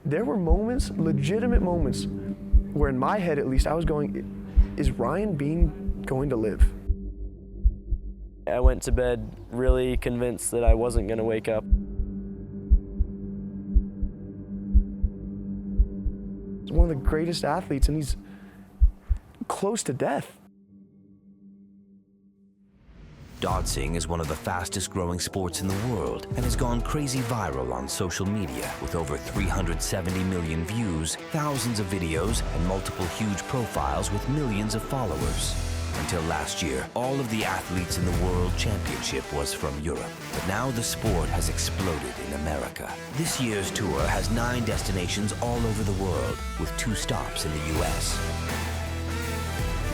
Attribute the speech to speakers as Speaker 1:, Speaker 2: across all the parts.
Speaker 1: There were moments, legitimate moments, where in my head at least I was going, is Ryan Bean going to live?
Speaker 2: I went to bed really convinced that I wasn't going to wake up.
Speaker 1: He's one of the greatest athletes, and he's close to death.
Speaker 3: Dødsing is one of the fastest growing sports in the world and has gone crazy viral on social media with over 370 million views, thousands of videos, and multiple huge profiles with millions of followers. Until last year, all of the athletes in the World Championship was from Europe, but now the sport has exploded in America. This year's tour has 9 destinations all over the world, with 2 stops in the US.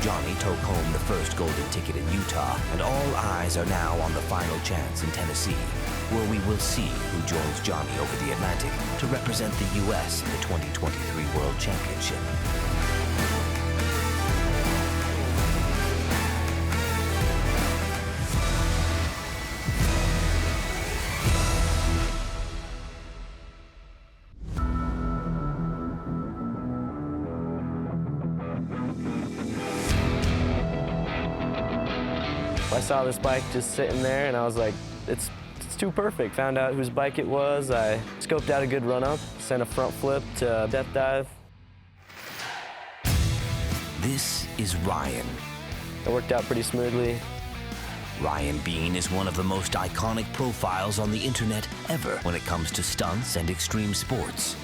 Speaker 3: Johnny took home the first golden ticket in Utah, and all eyes are now on the final chance in Tennessee, where we will see who joins Johnny over the Atlantic to represent the US in the 2023 World Championship.
Speaker 2: I saw this bike just sitting there and I was like, it's too perfect. Found out whose bike it was. I scoped out a good run up, sent a front flip to a death dive.
Speaker 3: This is Ryan.
Speaker 2: It worked out pretty smoothly.
Speaker 3: Ryan Bean is one of the most iconic profiles on the internet ever when it comes to stunts and extreme sports.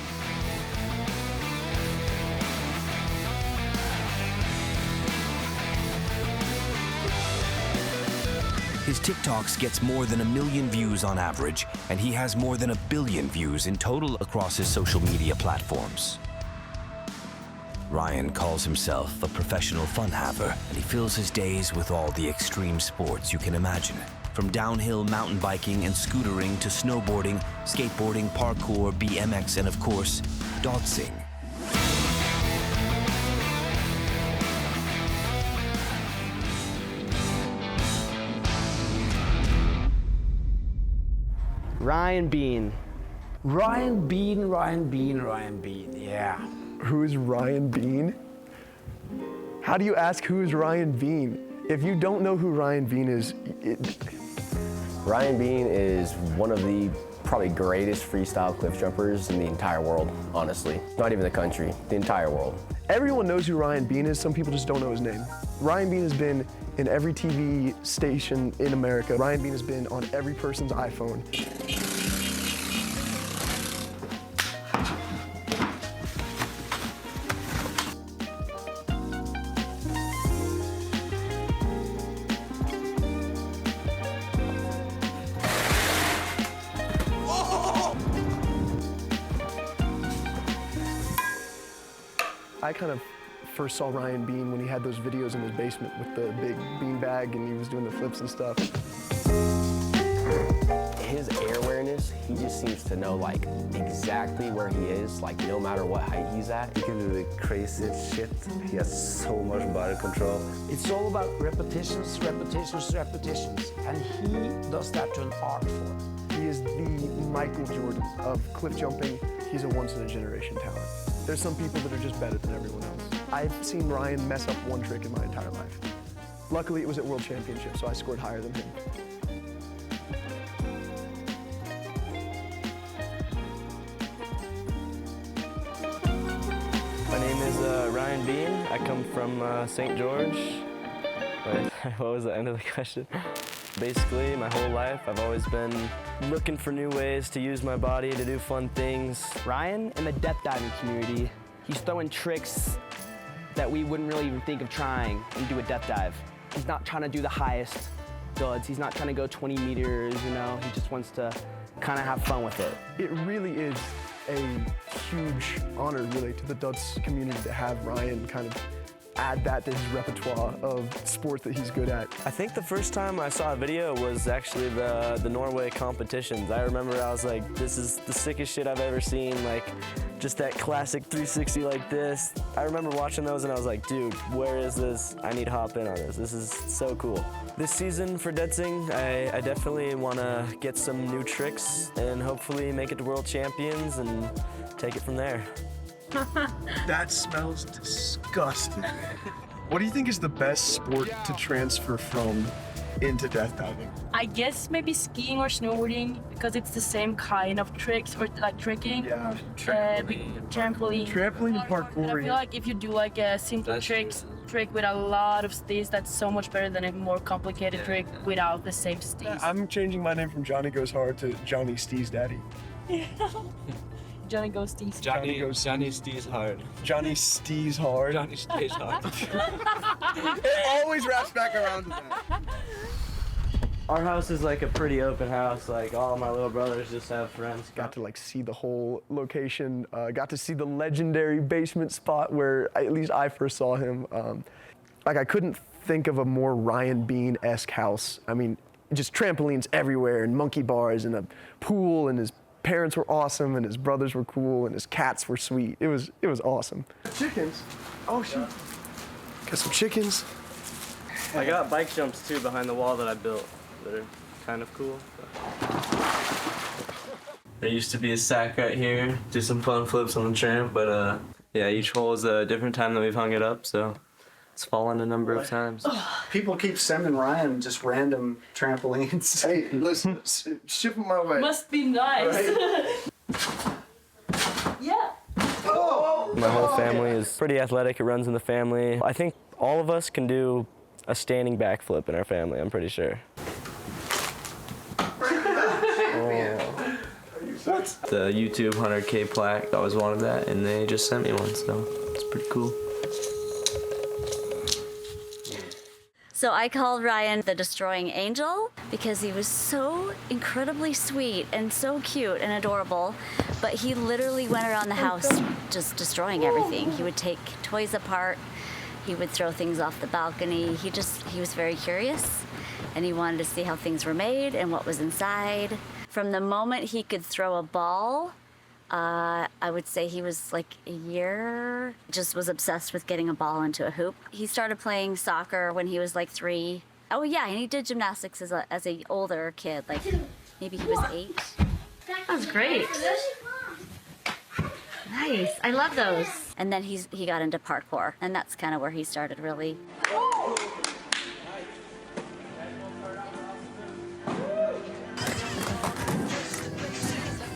Speaker 3: His TikToks gets more than 1 million views on average, and he has more than 1 billion views in total across his social media platforms. Ryan calls himself a professional fun haver, and he fills his days with all the extreme sports you can imagine. From downhill mountain biking and scootering to snowboarding, skateboarding, parkour, BMX, and of course, Dødsing.
Speaker 2: Ryan Bean.
Speaker 4: Ryan Bean, Ryan Bean, Ryan Bean, yeah.
Speaker 1: Who is Ryan Bean? How do you ask who is Ryan Bean? If you don't know who Ryan Bean is,
Speaker 5: Ryan Bean is one of the probably greatest freestyle cliff jumpers in the entire world, honestly. Not even the country, the entire world.
Speaker 1: everyone knows who Ryan Bean is, some people just don't know his name. Ryan Bean has been in every TV station in America. Ryan Bean has been on every person's iPhone. I kind of first saw Ryan Bean when he had those videos in his basement with the big bean bag and he was doing the flips and stuff.
Speaker 5: His air awareness, he just seems to know like exactly where he is, like no matter what height he's at.
Speaker 6: He can do the craziest shit. He has so much body control.
Speaker 4: It's all about repetitions, repetitions, repetitions. And he does that to an art form.
Speaker 1: He is the Michael Jordan of cliff jumping. He's a once-in-a-generation talent. There's some people that are just better than everyone else. I've seen Ryan mess up one trick in my entire life. Luckily, it was at World Championship, so I scored higher than him.
Speaker 2: My name is Ryan Bean. I come from St. George. Wait, what was the end of the question? Basically, my whole life, I've always been looking for new ways to use my body to do fun things.
Speaker 7: Ryan, in the death diving community, he's throwing tricks that we wouldn't really even think of trying and do a death dive. He's not trying to do the highest duds. He's not trying to go 20 meters, you know? He just wants to kind of have fun with it.
Speaker 1: It really is a huge honor, really, to the Døds community to have Ryan kind of add that to his repertoire of sport that he's good at.
Speaker 2: I think the first time I saw a video was actually the Norway competitions. I remember I was like, this is the sickest shit I've ever seen, like just that classic 360 like this. I remember watching those and I was like, dude, where is this? I need to hop in on this. This is so cool. This season for Dødsing, I definitely want to get some new tricks and hopefully make it to World Champions and take it from there.
Speaker 1: That smells disgusting. What do you think is the best sport to transfer from into death diving?
Speaker 8: I guess maybe skiing or snowboarding, because it's the same kind of tricks, or like tricking.
Speaker 1: Yeah,
Speaker 8: Trampoline.
Speaker 1: Trampoline and
Speaker 8: But I
Speaker 1: parkour.
Speaker 8: feel like if you do like a simple trick with a lot of steez, that's so much better than a more complicated trick without the same steez.
Speaker 1: I'm changing my name from Johnny Goes Hard to Johnny Steez Daddy.
Speaker 8: Johnny goes steez.
Speaker 2: Johnny Steez hard.
Speaker 1: Johnny Steez Hard.
Speaker 2: Johnny stays hard.
Speaker 1: It always wraps back around to that.
Speaker 2: Our house is like a pretty open house. Like all my little brothers just have friends.
Speaker 1: Got to like see the whole location. Got to see the legendary basement spot where at least I first saw him. Like I couldn't think of a more Ryan Bean-esque house. I mean, just trampolines everywhere and monkey bars and a pool, and his parents were awesome and his brothers were cool and his cats were sweet. It was awesome. Chickens. Oh shoot. Got some chickens.
Speaker 2: I got bike jumps too behind the wall that I built that are kind of cool. There used to be a sack right here, do some fun flips on the tramp, but yeah, each hole is a different time that we've hung it up, so it's fallen a number of times.
Speaker 9: People keep sending Ryan just random trampolines.
Speaker 1: Hey, listen, ship them my way.
Speaker 8: Must be nice.
Speaker 1: Right?
Speaker 8: Yeah.
Speaker 2: My whole family is pretty athletic. It runs in the family. I think all of us can do a standing backflip in our family, I'm pretty sure. What? The YouTube 100K plaque, I always wanted that, and they just sent me one, so it's pretty cool.
Speaker 10: So I called Ryan the Destroying Angel because he was so incredibly sweet and so cute and adorable, but he literally went around the house just destroying everything. He would take toys apart, he would throw things off the balcony. He was very curious, and he wanted to see how things were made and what was inside. From the moment he could throw a ball, I would say he was like a year, just was obsessed with getting a ball into a hoop. He started playing soccer when he was like 3. Oh yeah, and he did gymnastics as a older kid, like maybe he was 8.
Speaker 8: That was great. Nice, I love those.
Speaker 10: And then he got into parkour, and that's kind of where he started really.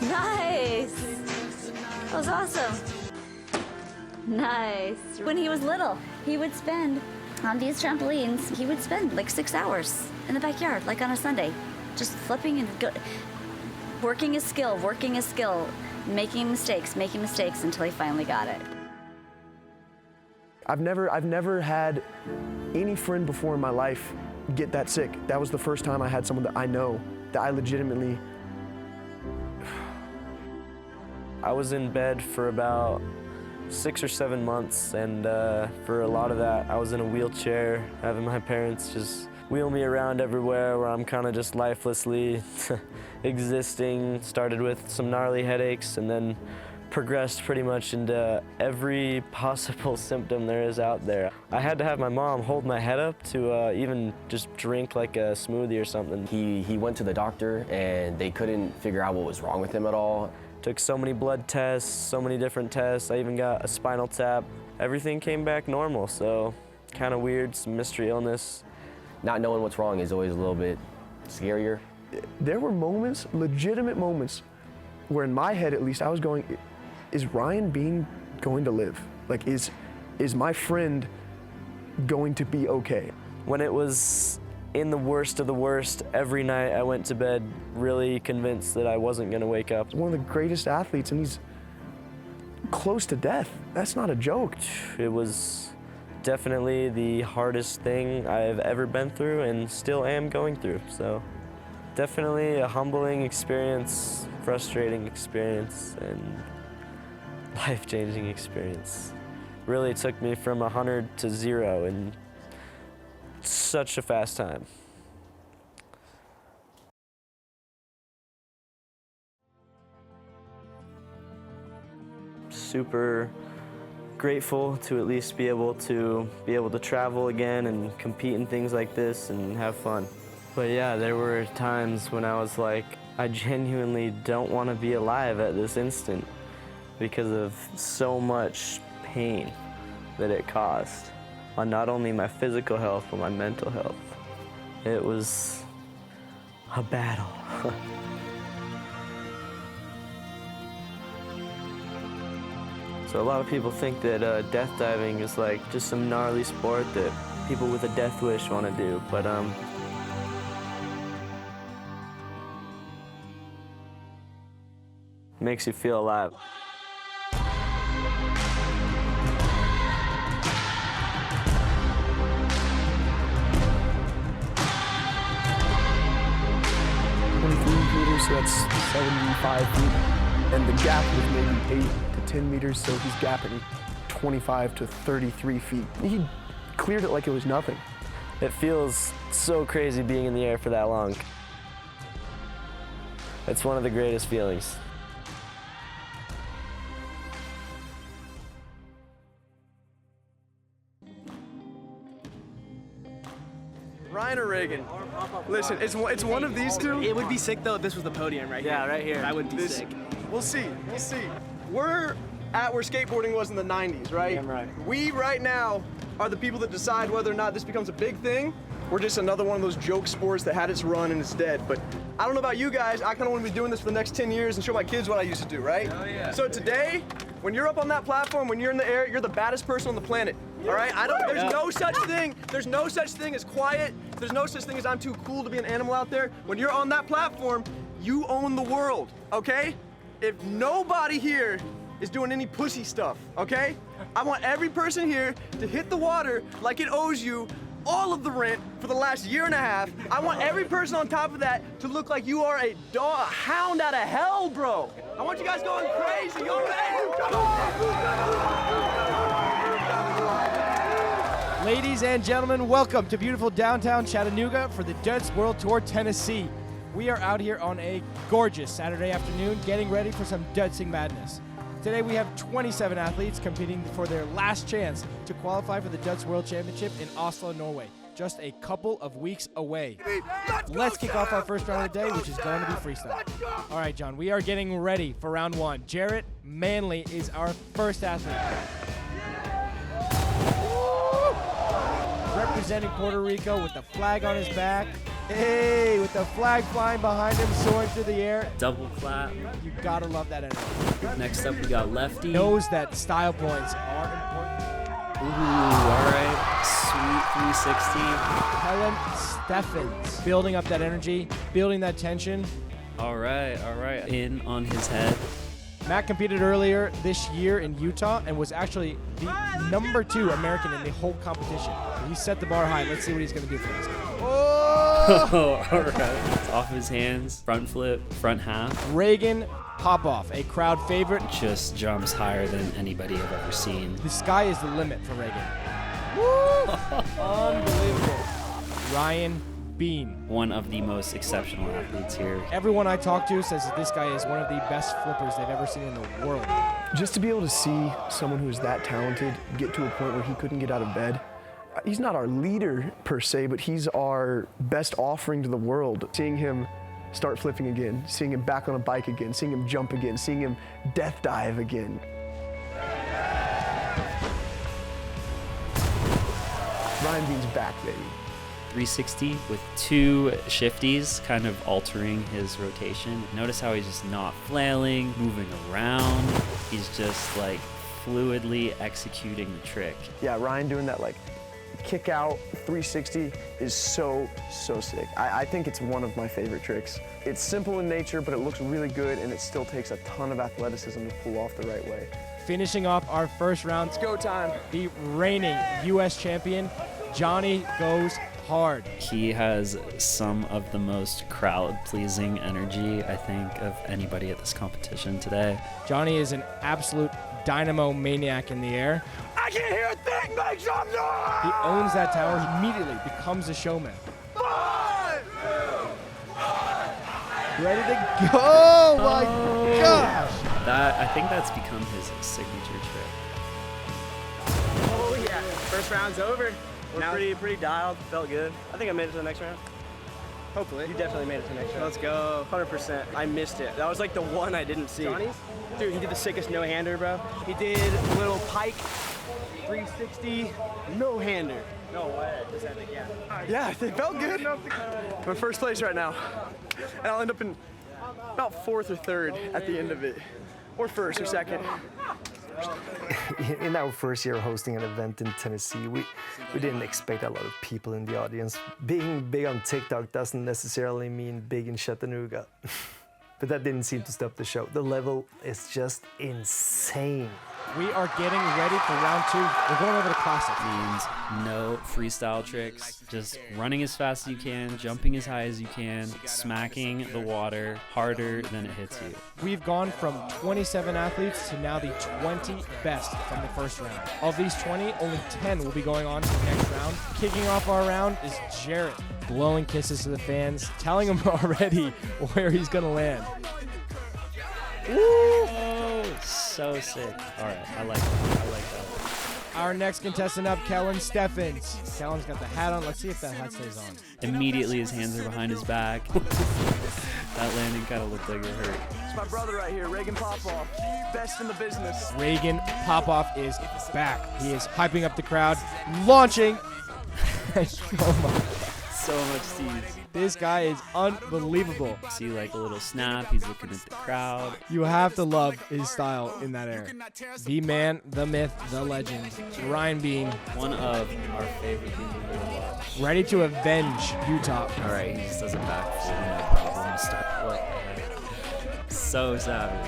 Speaker 10: Nice! That was awesome. Nice. When he was little, he would spend on these trampolines, he would spend like 6 hours in the backyard, like on a Sunday, just flipping and working his skill, making mistakes until he finally got it.
Speaker 1: I've never had any friend before in my life get that sick. That was the first time I had someone that I know that I legitimately.
Speaker 2: I was in bed for about 6 or 7 months, and for a lot of that, I was in a wheelchair, having my parents just wheel me around everywhere where I'm kind of just lifelessly existing. Started with some gnarly headaches and then progressed pretty much into every possible symptom there is out there. I had to have my mom hold my head up to even just drink like a smoothie or something.
Speaker 5: He went to the doctor and they couldn't figure out what was wrong with him at all.
Speaker 2: Took so many blood tests, so many different tests. I even got a spinal tap. Everything came back normal, so kind of weird, some mystery illness.
Speaker 5: Not knowing what's wrong is always a little bit scarier.
Speaker 1: There were moments, legitimate moments, where in my head at least I was going, is Ryan Bean going to live? Like, is my friend going to be okay?
Speaker 2: When it was in the worst of the worst, every night I went to bed really convinced that I wasn't gonna wake up.
Speaker 1: He's one of the greatest athletes and he's close to death. That's not a joke.
Speaker 2: It was definitely the hardest thing I've ever been through and still am going through. So definitely a humbling experience, frustrating experience, and life-changing experience. really took me from 100 to 0 in such a fast time. Super grateful to at least be able to travel again and compete in things like this and have fun. But yeah, there were times when I was like, I genuinely don't want to be alive at this instant because of so much pain that it caused on not only my physical health, but my mental health. It was a battle. So a lot of people think that death diving is like just some gnarly sport that people with a death wish want to do, but makes you feel alive.
Speaker 1: So that's 75 feet, and the gap was maybe 8 to 10 meters, so he's gapping 25 to 33 feet. He cleared it like it was nothing.
Speaker 2: It feels so crazy being in the air for that long. It's one of the greatest feelings.
Speaker 1: Ryan or Reagan? Listen, it's one of these two.
Speaker 7: It would be sick though if this was the podium right here.
Speaker 2: Yeah, right here.
Speaker 7: That would be sick.
Speaker 1: We'll see. We're at where skateboarding was in the 90s, right?
Speaker 7: Damn right.
Speaker 1: We right now are the people that decide whether or not this becomes a big thing. We're just another one of those joke sports that had its run and is dead. But I don't know about you guys, I kind of want to be doing this for the next 10 years and show my kids what I used to do, right?
Speaker 2: Oh, yeah.
Speaker 1: So today, when you're up on that platform, when you're in the air, you're the baddest person on the planet. All right? There's no such thing. There's no such thing as quiet. There's no such thing as I'm too cool to be an animal out there. When you're on that platform, you own the world, okay? If nobody here is doing any pussy stuff, okay? I want every person here to hit the water like it owes you all of the rent for the last year and a half. I want every person on top of that to look like you are a hound out of hell, bro. I want you guys going crazy. You ready? Come on!
Speaker 11: Ladies and gentlemen, welcome to beautiful downtown Chattanooga for the Døds World Tour, Tennessee. We are out here on a gorgeous Saturday afternoon getting ready for some Dødsing madness. Today we have 27 athletes competing for their last chance to qualify for the Døds World Championship in Oslo, Norway, just a couple of weeks away. Let's kick off our first round of the day, which is going to be freestyle. All right, John, we are getting ready for round one. Jarrett Manley is our first athlete. Representing Puerto Rico with the flag on his back. Hey, with the flag flying behind him, soaring through the air.
Speaker 12: Double clap.
Speaker 11: You gotta love that energy.
Speaker 12: Next up, we got Lefty.
Speaker 11: Knows that style points are important.
Speaker 12: Ooh, all right. Sweet 360.
Speaker 11: Helen Steffens, building up that energy, building that tension.
Speaker 12: All right. In on his head.
Speaker 11: Matt competed earlier this year in Utah and was actually the #2 American in the whole competition. He set the bar high. Let's see what he's going to do for us.
Speaker 12: Oh, all right. It's off his hands. Front flip, front half.
Speaker 11: Reagan Popoff, a crowd favorite.
Speaker 12: Just jumps higher than anybody I've ever seen.
Speaker 11: The sky is the limit for Reagan. Woo! Unbelievable. Ryan Bean.
Speaker 12: One of the most exceptional athletes here.
Speaker 11: Everyone I talk to says that this guy is one of the best flippers they've ever seen in the world.
Speaker 1: Just to be able to see someone who is that talented get to a point where he couldn't get out of bed. He's not our leader per se, but he's our best offering to the world. Seeing him start flipping again, seeing him back on a bike again, seeing him jump again, seeing him death dive again. Ryan Bean's back, baby.
Speaker 12: 360 with 2 shifties, kind of altering his rotation. Notice how he's just not flailing, moving around. He's just like fluidly executing the trick.
Speaker 1: Yeah, Ryan doing that like kick out 360 is so sick. I think it's one of my favorite tricks. It's simple in nature, but it looks really good, and it still takes a ton of athleticism to pull off the right way.
Speaker 11: Finishing off our first round,
Speaker 1: it's go time.
Speaker 11: The reigning U.S. champion, Johnny Goes Hard.
Speaker 12: He has some of the most crowd-pleasing energy, I think, of anybody at this competition today.
Speaker 11: Johnny is an absolute dynamo maniac in the air.
Speaker 1: I can't hear a thing. Make some noise.
Speaker 11: He owns that tower. He immediately becomes a showman.
Speaker 1: 5, 2,
Speaker 11: Ready to go. Oh my gosh.
Speaker 12: I think that's become his signature trick.
Speaker 2: Oh yeah, first round's over. We're pretty dialed, felt good. I think I made it to the next round. Hopefully. You definitely made it to the next round. Let's go. 100%. I missed it. That was like the one I didn't see.
Speaker 7: Johnny's? Dude, he did the sickest no-hander, bro. He did a little pike, 360, no-hander.
Speaker 2: No way.
Speaker 1: Yeah, it felt good. I'm in first place right now. And I'll end up in about 4th or 3rd at the end of it. Or 1st or 2nd.
Speaker 6: In our first year hosting an event in Tennessee, we didn't expect a lot of people in the audience. Being big on TikTok doesn't necessarily mean big in Chattanooga. But that didn't seem to stop the show. The level is just insane.
Speaker 11: We are getting ready for round 2. We're going over the classic.
Speaker 12: Means no freestyle tricks, just running as fast as you can, jumping as high as you can, smacking the water harder than it hits you.
Speaker 11: We've gone from 27 athletes to now the 20 best from the first round. Of these 20, only 10 will be going on to the next round. Kicking off our round is Jarrett, blowing kisses to the fans, telling them already where he's gonna land.
Speaker 12: Oh, so sick. All right, I like that.
Speaker 11: Our next contestant up, Kellen Steffens. Kellen's got the hat on. Let's see if that hat stays on.
Speaker 12: Immediately his hands are behind his back. That landing kind of looked like it hurt.
Speaker 1: It's my brother right here, Reagan Popoff. Best in the business.
Speaker 11: Reagan Popoff is back. He is hyping up the crowd, launching. Oh my.
Speaker 12: So much steez.
Speaker 11: This guy is unbelievable.
Speaker 12: See like a little snap, he's looking at the crowd.
Speaker 11: You have to love his style in that air. The man, the myth, the legend, Ryan Bean.
Speaker 12: One of our favorite people to watch.
Speaker 11: Ready to avenge Utah.
Speaker 12: All right, he just does a backflip, no problem. What? So savage.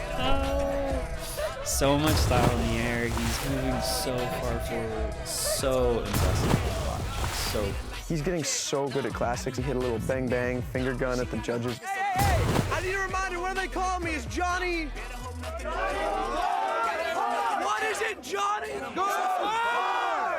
Speaker 12: So much style in the air. He's moving so far forward. So impressive to watch. So cool.
Speaker 1: He's getting so good at classics. He hit a little bang bang finger gun at the judges. Hey! I need a reminder, what do they call me? Is Johnny? What is it, Johnny? Go!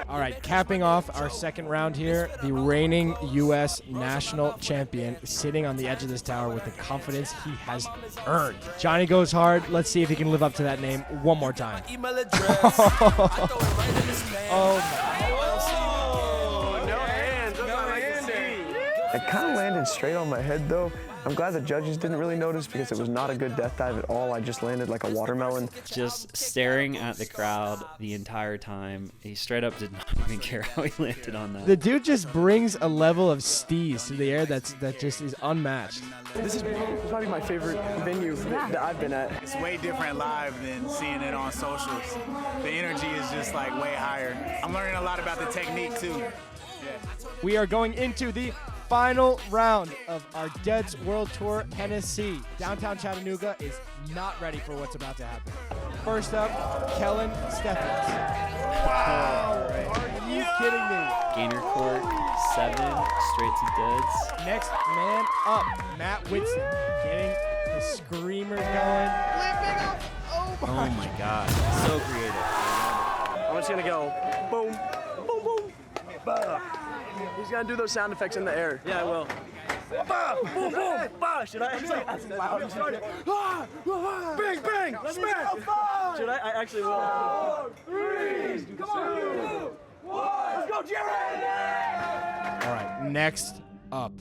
Speaker 11: All right, capping off our second round here, the reigning U.S. national champion sitting on the edge of this tower with the confidence he has earned. Johnny goes hard. Let's see if he can live up to that name one more time. Oh my.
Speaker 1: It kind of landed straight on my head, though. I'm glad the judges didn't really notice because it was not a good death dive at all. I just landed like a watermelon.
Speaker 12: Just staring at the crowd the entire time. He straight up did not even care how he landed on that.
Speaker 11: The dude just brings a level of steez to the air that just is unmatched.
Speaker 1: This is probably my favorite venue that I've been at.
Speaker 13: It's way different live than seeing it on socials. The energy is just like way higher. I'm learning a lot about the technique too. Yeah.
Speaker 11: We are going into the final round of our Døds World Tour Tennessee. Downtown Chattanooga is not ready for what's about to happen. First up, Kellen Steffens. Wow! Are you kidding me?
Speaker 12: Gainer court, 7, straight to Døds.
Speaker 11: Next man up, Matt Whitson, getting the screamer going. Flipping up. Oh
Speaker 12: my God, so creative.
Speaker 1: I'm just gonna go boom, boom, boom, bah. He's gonna do those sound effects in the air.
Speaker 2: Yeah, I will.
Speaker 1: Bah, boom, boom, bah. Should I actually? Bang, bang, smash.
Speaker 2: Should I actually will.
Speaker 1: 4, 3, 2, 1. Let's go, Jared!
Speaker 11: All right, next up.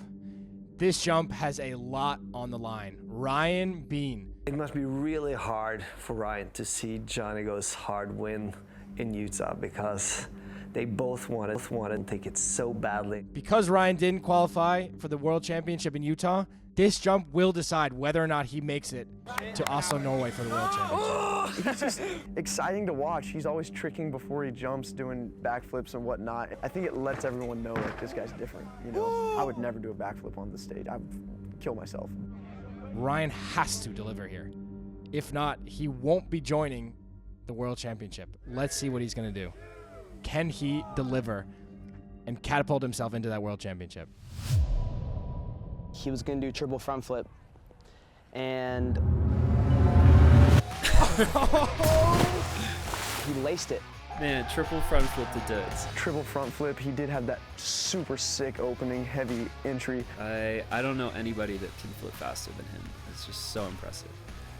Speaker 11: This jump has a lot on the line. Ryan Bean.
Speaker 6: It must be really hard for Ryan to see Johnny go's hard win in Utah because they both wanted to take it so badly.
Speaker 11: Because Ryan didn't qualify for the World Championship in Utah, this jump will decide whether or not he makes it to Oslo, Norway for the World Championship.
Speaker 1: It's just exciting to watch. He's always tricking before he jumps, doing backflips and whatnot. I think it lets everyone know, like, this guy's different. You know, I would never do a backflip on the stage. I would kill myself.
Speaker 11: Ryan has to deliver here. If not, he won't be joining the World Championship. Let's see what he's going to do. Can he deliver and catapult himself into that World Championship?
Speaker 7: He was going to do triple front flip, and he laced it.
Speaker 12: Man, triple front flip to Døds.
Speaker 1: Triple front flip. He did have that super sick opening, heavy entry.
Speaker 12: I don't know anybody that can flip faster than him. It's just so impressive.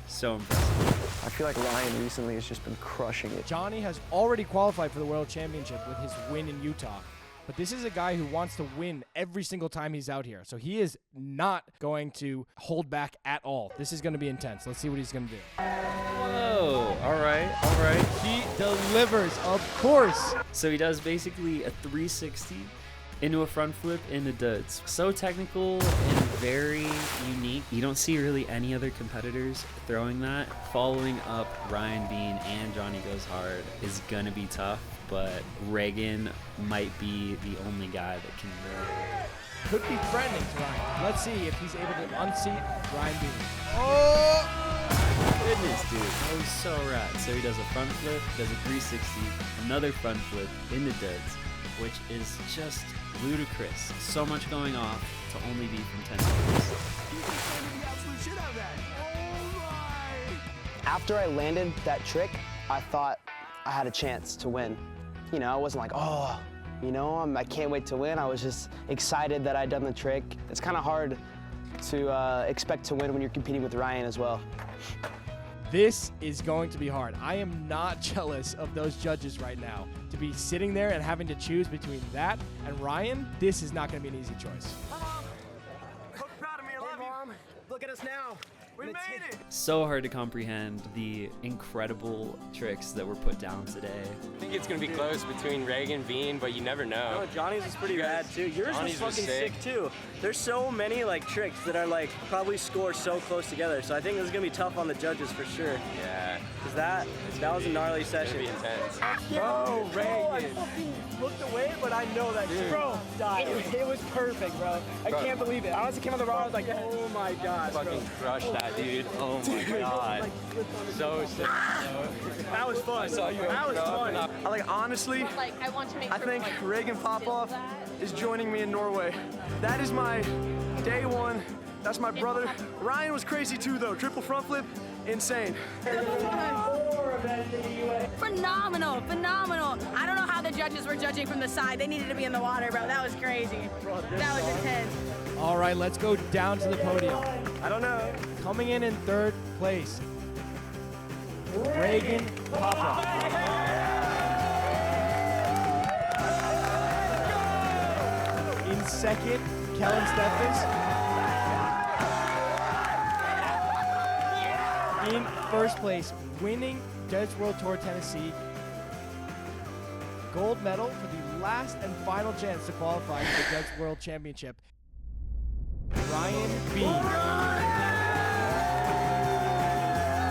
Speaker 12: So impressive.
Speaker 1: I feel like Ryan recently has just been crushing it.
Speaker 11: Johnny has already qualified for the World Championship with his win in Utah. But this is a guy who wants to win every single time he's out here. So he is not going to hold back at all. This is going to be intense. Let's see what he's going to do.
Speaker 12: Whoa, all right.
Speaker 11: He delivers, of course.
Speaker 12: So he does basically a 360 into a front flip into Døds. So technical and very unique. You don't see really any other competitors throwing that. Following up Ryan Bean and Johnny Goes Hard is gonna be tough, but Reagan might be the only guy that can really.
Speaker 11: Could be threatening to Ryan. Let's see if he's able to unseat Ryan Bean. Oh!
Speaker 12: Goodness, dude. That was so rad. So he does a front flip, does a 360, another front flip into Døds, which is just ludicrous. So much going off to only be from 10 meters.
Speaker 7: After I landed that trick, I thought I had a chance to win. You know, I wasn't like, oh, you know, I can't wait to win. I was just excited that I'd done the trick. It's kind of hard to expect to win when you're competing with Ryan as well.
Speaker 11: This is going to be hard. I am not jealous of those judges right now. To be sitting there and having to choose between that and Ryan, this is not going to be an easy choice.
Speaker 1: Mom, so proud of me. I love you. Mom, look at us now. We made it.
Speaker 12: So hard to comprehend the incredible tricks that were put down today.
Speaker 14: I think it's going to be close between Reagan, Bean, but you never know.
Speaker 2: No, Johnny's is pretty rad too. Yours was fucking sick too. There's so many like tricks that are like probably score so close together. So I think this is gonna be tough on the judges for sure.
Speaker 14: Yeah.
Speaker 2: Cause that was a gnarly session.
Speaker 14: It's gonna be intense.
Speaker 11: Bro, Reagan.
Speaker 7: I fucking looked away, but I know that bro died. It was perfect, bro. I can't believe it. I honestly came on the bar, I was like, oh my god, bro.
Speaker 14: Fucking crushed that, dude. Oh my god. So sick.
Speaker 1: That was fun. That was fun. I like honestly.
Speaker 8: I want to make
Speaker 1: I think Reagan Popoff is joining me in Norway. That is my day one. That's my brother. Ryan was crazy too though. Triple front flip, insane.
Speaker 8: Phenomenal. I don't know how the judges were judging from the side. They needed to be in the water, bro. That was crazy. That was intense.
Speaker 11: All right, let's go down to the podium.
Speaker 1: I don't know.
Speaker 11: Coming in third place, Reagan Popoff. In second, Kellen Steffens. In first place, winning Døds World Tour Tennessee. Gold medal for the last and final chance to qualify for the Døds World Championship. Ryan Bean.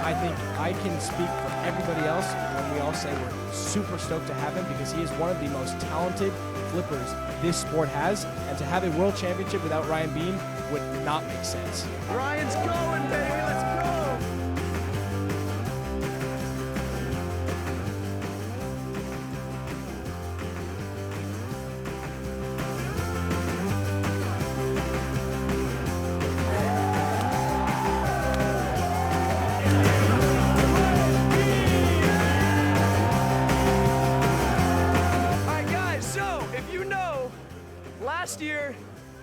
Speaker 11: I think I can speak for everybody else when we all say we're super stoked to have him because he is one of the most talented flippers this sport has, and to have a world championship without Ryan Bean would not make sense.
Speaker 1: Ryan's going, baby. Let's go. Last year,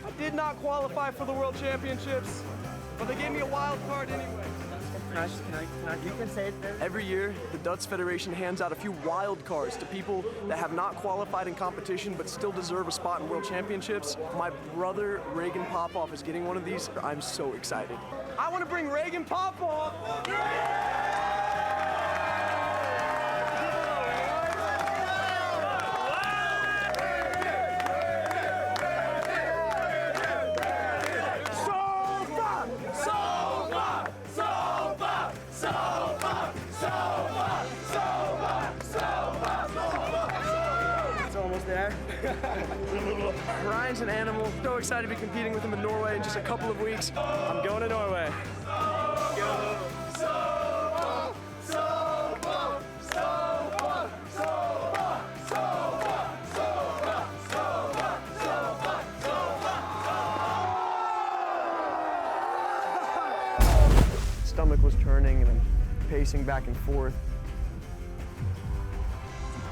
Speaker 1: I did not qualify for the World Championships, but they gave me a wild card anyway.
Speaker 2: You can say it there.
Speaker 1: Every year, the Døds Federation hands out a few wild cards to people that have not qualified in competition but still deserve a spot in World Championships. My brother, Reagan Popoff, is getting one of these. I'm so excited. I want to bring Reagan Popoff! Ryan's an animal. So excited to be competing with him in Norway in just a couple of weeks. I'm going to Norway. Stomach was turning and I'm pacing back and forth.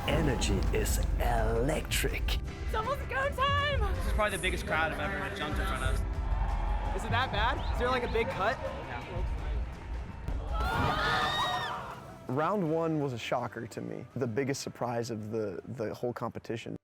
Speaker 6: energy is electric.
Speaker 8: It's almost go time!
Speaker 7: This is probably the biggest crowd I've ever jumped in front of. Is it that bad? Is there like a big cut?
Speaker 1: Round one was a shocker to me. The biggest surprise of the whole competition.